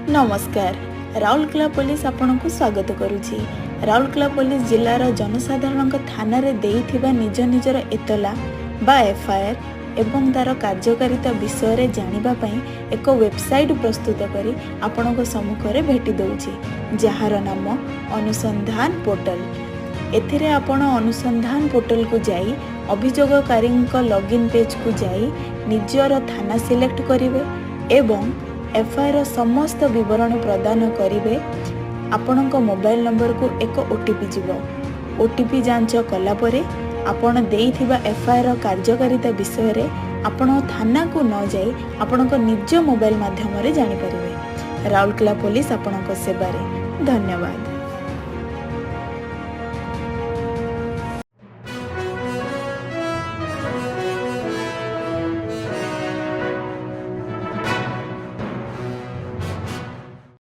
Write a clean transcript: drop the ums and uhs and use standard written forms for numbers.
नमस्कार। राउरकेला पुलिस आपनकु स्वागत करुछि। राउरकेला पुलिस जिल्लार जनसाधारण थाना रे देइथिबा निज निजर एतला बा एफआईआर एवं तार कार्यकारिता विषय रे जानिबा पई एक वेबसाइट प्रस्तुत करी आपनक सम्मुखरे भेटि दउछि, जहार नाम अनुसंधान पोर्टल। एथिरे आपण अनुसंधान पोर्टल को जाई अभियोगकारी लॉगिन पेज को जाई निजर थाना सिलेक्ट करिवे एवं एफआईआर समस्त विवरण प्रदान करिवे। आपणक मोबाइल नंबर को एक ओटीपी जीवो। ओटीपी जांच कला परे आपण देइथिबा एफआईआर कार्यकारिता विषय रे आपण थाना को न जाई आपणक निज मोबाइल माध्यम रे जानि परिवे। राउरकेला पुलिस आपणक सेवा रे धन्यवाद।